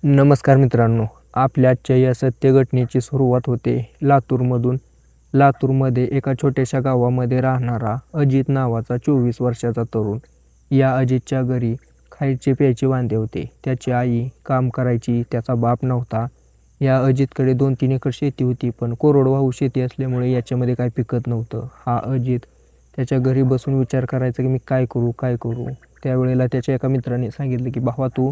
नमस्कार मित्रांनो, आपल्या आजच्या या सत्य घटनेची सुरुवात होते लातूरमधून. लातूरमध्ये एका छोट्याशा गावामध्ये राहणारा अजित नावाचा 24 वर्षाचा तरुण. या अजितच्या घरी खायचे प्यायचे वांदे होते. त्याची आई काम करायची, त्याचा बाप नव्हता. या अजितकडे 2-3 एकर शेती होती, पण कोरडवाहू शेती असल्यामुळे याच्यामध्ये काय पिकत नव्हतं. हा अजित त्याच्या घरी बसून विचार करायचा की मी काय करू काय करू. त्यावेळेला त्याच्या एका मित्राने सांगितलं की भावा तू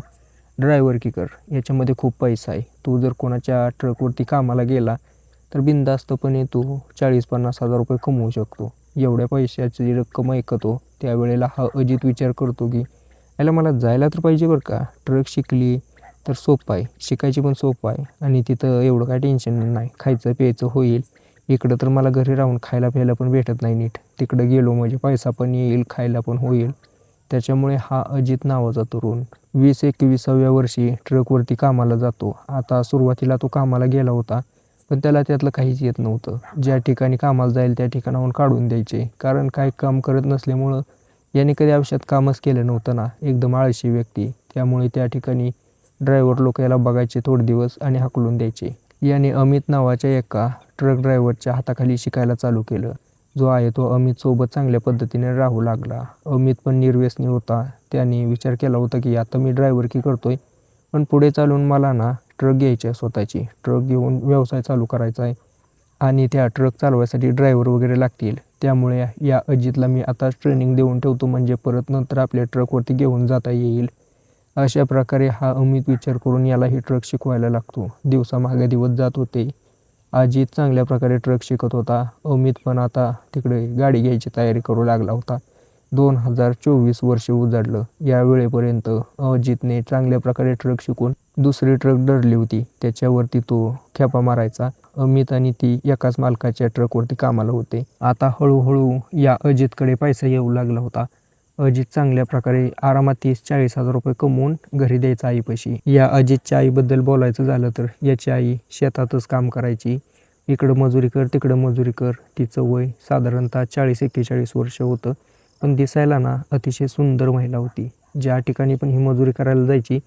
ड्रायव्हर की कर, याच्यामध्ये खूप पैसा आहे. तू जर कोणाच्या ट्रकवरती कामाला गेला तर बिनधास्तपणे तू 40-50 हजार रुपये कमवू शकतो. एवढ्या पैशाची रक्कम ऐकतो त्यावेळेला हा अजित विचार करतो की याला मला जायला तर पाहिजे बरं का. ट्रक शिकली तर सोपं आहे, शिकायची पण सोपं आहे आणि तिथं एवढं काय टेन्शन नाही, खायचं प्यायचं होईल. इकडं तर मला घरी राहून खायला प्यायला पण भेटत नाही नीट, तिकडं गेलो म्हणजे पैसा पण येईल, खायला पण होईल. त्याच्यामुळे हा अजित नावाचा तरुण 20-21व्या वर्षी ट्रकवरती कामाला जातो. आता सुरुवातीला तो कामाला गेला होता, पण त्याला त्यातलं काहीच येत नव्हतं. ज्या ठिकाणी कामाला जाईल त्या ठिकाणाहून काढून द्यायचे, कारण काही काम करत नसल्यामुळं याने कधी आयुष्यात कामच केलं नव्हतं ना, एकदम आळशी व्यक्ती. त्यामुळे त्या ठिकाणी ड्रायव्हर लोक याला बघायचे थोडे दिवस आणि हाकलून द्यायचे. याने अमित नावाच्या एका ट्रक ड्रायव्हरच्या हाताखाली शिकायला चालू केलं. जो आहे तो अमित सोबत चांगल्या पद्धतीने राहू लागला. अमित पण निर्व्यसनी होता. त्याने विचार केला होता की आता मी ड्रायव्हरकी करतोय, पण पुढे चालून मला ना ट्रक घ्यायची आहे, स्वतःची ट्रक घेऊन व्यवसाय चालू करायचा आहे आणि त्या ट्रक चालवायसाठी ड्रायव्हर वगैरे लागतील. त्यामुळे या अजितला मी आता ट्रेनिंग देऊन ठेवतो, म्हणजे परत नंतर आपल्या ट्रकवरती घेऊन जाता येईल. अशा प्रकारे हा अमित विचार करून याला ही ट्रक शिकवायला लागतो. दिवसामागे दिवस जात होते. अजित चांगल्या प्रकारे ट्रक शिकत होता. अमित पण आता तिकडे गाडी घ्यायची तयारी करू लागला होता. 2024 वर्ष उजाडलं. या वेळेपर्यंत अजितने चांगल्या प्रकारे ट्रक शिकून दुसरी ट्रक धरली होती, त्याच्यावरती तो खेपा मारायचा. अमित आणि ती एकाच मालकाच्या ट्रकवरती कामाला होते. आता हळूहळू या अजितकडे पैसा येऊ लागला होता. अजित चांगल्या प्रकारे आरामात 30-40 हजार रुपये कमवून घरी द्यायचा आईपाशी. या अजितच्या आईबद्दल बोलायचं झालं तर याची आई शेतातच काम करायची. इकडं मजुरी कर तिकडं मजुरी कर. तिचं वय साधारणतः 40-41 वर्ष होतं, पण दिसायला ना अतिशय सुंदर महिला होती. ज्या ठिकाणी पण ही मजुरी करायला जायची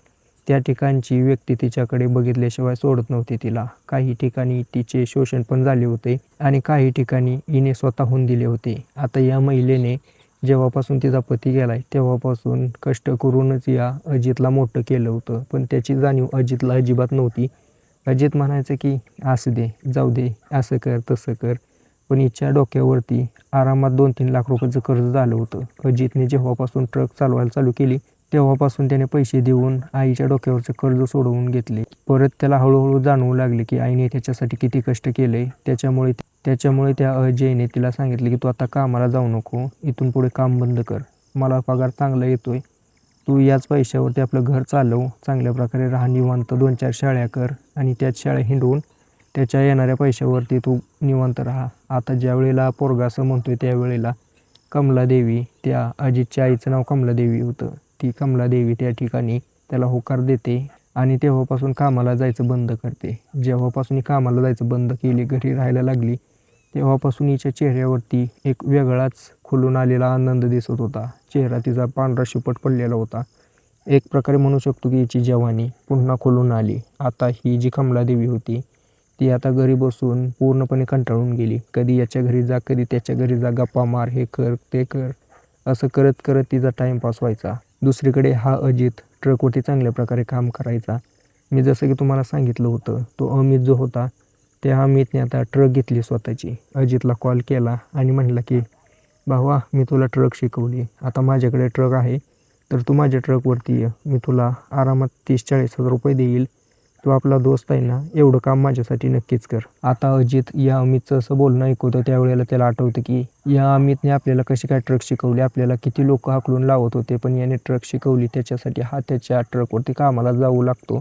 त्या ठिकाणची व्यक्ती तिच्याकडे बघितल्याशिवाय सोडत नव्हती तिला. काही ठिकाणी तिचे शोषण पण झाले होते आणि काही ठिकाणी हिने स्वतःहून दिले होते. आता या महिलेने जेव्हापासून तिचा पती गेलाय तेव्हापासून कष्ट करूनच या अजितला मोठं केलं होतं, पण त्याची जाणीव अजितला अजिबात नव्हती. अजित म्हणायचं की असू दे जाऊ दे, असं कर तसं कर, पण हिच्या डोक्यावरती आरामात 2-3 लाख रुपयाचं कर्ज झालं होतं. अजितने जेव्हापासून ट्रक चालवायला चालू केली तेव्हापासून त्याने पैसे देऊन आईच्या डोक्यावरचं कर्ज सोडवून घेतले. परत त्याला हळूहळू जाणवू लागले की आईने त्याच्यासाठी किती कष्ट केले. त्याच्यामुळे त्या अजयने तिला सांगितले की तू आता कामाला जाऊ नको, इथून पुढे काम बंद कर, मला पगार चांगला येतोय, तू याच पैशावरती आपलं घर चालव, चांगल्या प्रकारे राहा, निवांत 2-4 शाळ्या कर आणि त्याच शाळा हिंडवून त्याच्या येणाऱ्या पैशावरती तू निवांत राहा. आता ज्या वेळेला पोरगा असं म्हणतोय त्यावेळेला कमलादेवी, त्या अजितच्या आईचं नाव कमलादेवी होतं, ती कमलादेवी त्या ठिकाणी त्याला होकार देते आणि तेव्हापासून कामाला जायचं बंद करते. जेव्हापासून ही कामाला जायचं बंद केली, घरी राहायला लागली, तेव्हापासून हिच्या चेहऱ्यावरती एक वेगळाच खुलून आलेला आनंद दिसत होता. चेहरा तिचा पांढरा शिपट पडलेला होता. एक प्रकारे म्हणू शकतो की हिची जवानी पुन्हा खुलून आली. आता ही जी कमलादेवी होती ती आता घरी बसून पूर्णपणे कंटाळून गेली. कधी याच्या घरी जा, कधी त्याच्या घरी जा, गप्पा मार, हे कर ते कर, असं करत करत तिचा टाईमपास व्हायचा. दुसरीकडे हा अजित ट्रकवरती चांगल्या प्रकारे काम करायचा. मी जसं की तुम्हाला सांगितलं होतं, तो अमित जो होता त्या अमितने आता ट्रक घेतली स्वतःची. अजितला कॉल केला आणि म्हटला की भावा मी तुला ट्रक शिकवली, आता माझ्याकडे ट्रक आहे तर तू माझ्या ट्रकवरती ये, मी तुला आरामात 30-40 हजार रुपये देईल, तू आपला दोस्त आहे ना, एवढं काम माझ्यासाठी नक्कीच कर. आता अजित या अमितचं असं बोलणं ऐकवतं त्यावेळेला त्याला आठवतं की या अमितने आपल्याला कशी काय ट्रक शिकवली, आपल्याला किती लोक हाकलून लावत होते, पण याने ट्रक शिकवली, त्याच्यासाठी हा त्याच्या ट्रकवरती कामाला जाऊ लागतो.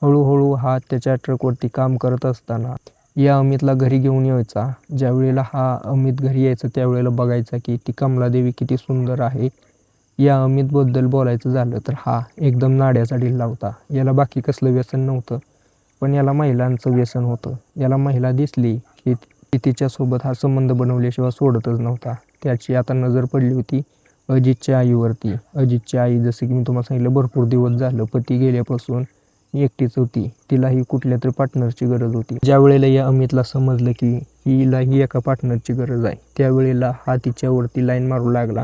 हळूहळू हा त्याच्या ट्रकवरती काम करत असताना या अमितला घरी घेऊन यायचा. ज्या वेळेला हा अमित घरी यायचा त्यावेळेला बघायचा की ती कमलादेवी किती सुंदर आहे. या अमितबद्दल बोलायचं झालं तर हा एकदम नाड्याचा ढिल्ला होता. याला बाकी कसलं व्यसन नव्हतं, पण याला महिलांचं व्यसन होतं. याला महिला दिसली की तिच्यासोबत हा संबंध बनवल्याशिवाय सोडतच नव्हता. त्याची आता नजर पडली होती अजितच्या आईवरती. अजितची आई, जसं की मी तुम्हाला सांगितलं, भरपूर दिवस झालं पती गेल्यापासून एकटीच होती. तिलाही कुठल्या तरी पार्टनरची गरज होती. ज्या वेळेला या अमितला समजलं की हिलाही एका पार्टनरची गरज आहे, त्यावेळेला हा तिच्यावरती लाईन मारू लागला.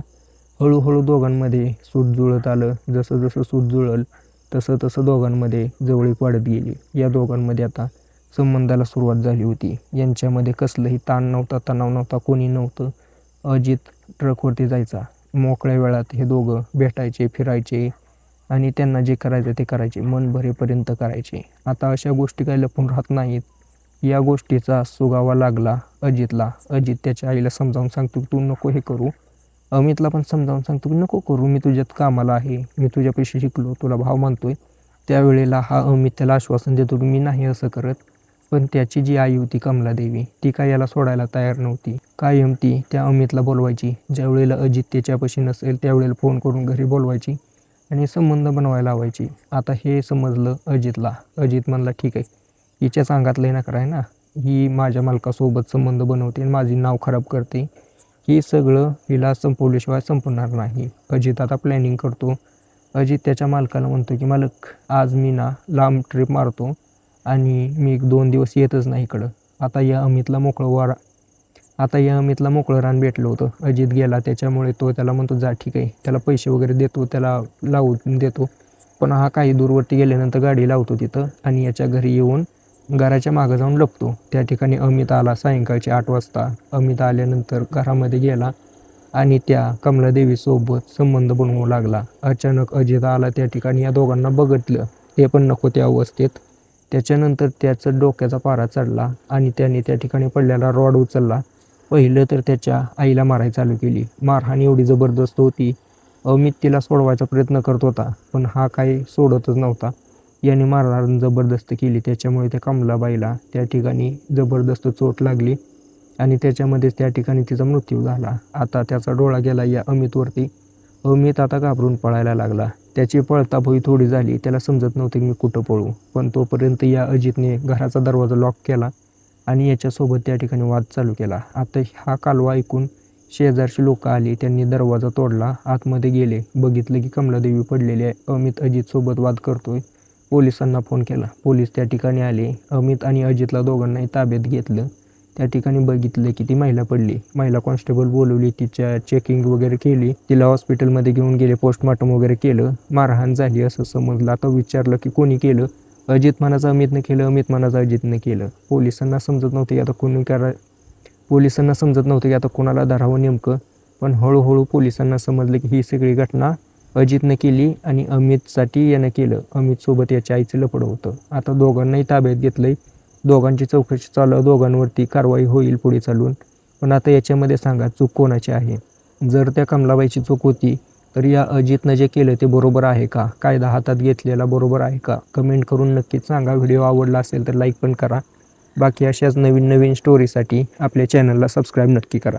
हळूहळू दोघांमध्ये सूत जुळत आलं. जसं जसं सूत जुळलं तसं तसं दोघांमध्ये जवळीक वाढत गेली. या दोघांमध्ये आता संबंधाला सुरुवात झाली होती. यांच्यामध्ये कसलंही ताण नव्हता, तणाव नव्हता, कोणी नव्हतं. अजित ट्रकवरती जायचा. मोकळ्या वेळात हे दोघं भेटायचे, फिरायचे आणि त्यांना जे करायचं ते करायचे. मन भरेपर्यंत करायचे. आता अशा गोष्टी काही लपून राहत नाहीत. या गोष्टीचा सुगावा लागला अजितला. अजित त्याच्या आईला समजावून सांगतो की तू नको हे करू. अमितला पण समजावून सांगतो की नको करू, मी तुझ्यात कामाला आहे, मी तुझ्यापाशी शिकलो, तुला भाव मानतोय. त्यावेळेला हा अमित त्याला आश्वासन देतो की मी नाही असं करत. पण त्याची जी आई होती कमलादेवी, ती काय याला सोडायला तयार नव्हती. कायम ती त्या अमितला बोलवायची. ज्या वेळेला अजित त्याच्यापाशी नसेल त्यावेळेला फोन करून घरी बोलवायची आणि संबंध बनवायला लावायची. आता हे समजलं अजितला. अजित म्हणला ठीक आहे, हिच्याच अंगात लय नखरा आहे ना, ही माझ्या मालकासोबत संबंध बनवते आणि माझी नाव खराब करते. ही सगळं हिला संपवल्याशिवाय संपणार नाही. अजित आता प्लॅनिंग करतो. अजित त्याच्या मालकाला म्हणतो की मालक, आज मी ना लांब ट्रिप मारतो आणि मी 1-2 दिवस येतच नाही इकडं. आता या अमितला मोकळं रान भेटलं होतं. अजित गेला त्याच्यामुळे तो त्याला म्हणतो जा ठीक आहे. त्याला पैसे वगैरे देतो, त्याला लावून देतो. पण हा काही दूरवरती गेल्यानंतर गाडी लावतो तिथं आणि याच्या घरी येऊन घराच्या मागं जाऊन लपतो. त्या ठिकाणी अमित आला सायंकाळचे 8 वाजता. अमित आल्यानंतर घरामध्ये गेला आणि त्या कमलादेवीसोबत संबंध बनवू लागला. अचानक अजित आला त्या ठिकाणी. या दोघांना बघितलं, ते पण नको त्या अवस्थेत. त्याच्यानंतर त्याचं डोक्याचा पारा चढला आणि त्याने त्या ठिकाणी पडलेला रॉड उचलला. पहिलं तर त्याच्या आईला मारायला चालू केली. मारहाण एवढी जबरदस्त होती. अमित तिला सोडवायचा प्रयत्न करत होता, पण हा काही सोडतच नव्हता. याने मारहाण जबरदस्त केली. त्याच्यामुळे त्या कमलाबाईला त्या ठिकाणी जबरदस्त चोट लागली आणि त्याच्यामध्येच त्या ठिकाणी तिचा मृत्यू झाला. आता त्याचा डोळा गेला या अमितवरती. अमित आता घाबरून पळायला लागला. त्याची पळताभुई थोडी झाली. त्याला समजत नव्हतं की मी कुठं पळू. पण तोपर्यंत या अजितने घराचा दरवाजा लॉक केला आणि याच्यासोबत त्या ठिकाणी वाद चालू केला. आता हा कालवा ऐकून शेजारची लोक आली. त्यांनी दरवाजा तोडला, आतमध्ये गेले, बघितलं की कमलादेवी पडलेली आहे. अमित अजितसोबत वाद करतोय. पोलिसांना फोन केला. पोलीस त्या ठिकाणी आले. अमित आणि अजितला दोघांनाही ताब्यात घेतलं. त्या ठिकाणी बघितलं की ती महिला पडली. महिला कॉन्स्टेबल बोलवली, तिच्या चेकिंग वगैरे केली, तिला हॉस्पिटलमध्ये घेऊन गेले, पोस्टमॉर्टम वगैरे केलं. मारहाण झाली असं समजलं. आता विचारलं की कोणी केलं. अजित म्हणायचं अमितनं केलं, अमित म्हणायचं अजितनं केलं. पोलिसांना समजत नव्हतं की आता कोणाला धरावं नेमकं. पण हळूहळू पोलिसांना समजलं की ही सगळी घटना अजितनं केली आणि अमितसाठी यानं केलं. अमितसोबत याच्या आईचं लफडं होतं. आता दोघांनाही ताब्यात घेतलंय. दोघांची चौकशी चालू, दोघांवरती कारवाई होईल पुढे चालून. पण आता याच्यामध्ये सांगा चूक कोणाची आहे. जर त्या कमलाबाईची चूक होती तर या अजितनं जे केलं ते बरोबर आहे का? कायदा हातात घेतलेला बरोबर आहे का? कमेंट करून नक्कीच सांगा. व्हिडिओ आवडला असेल तर लाईक पण करा. बाकी अशाच नवीन नवीन स्टोरीसाठी आपल्या चॅनलला सबस्क्राईब नक्की करा.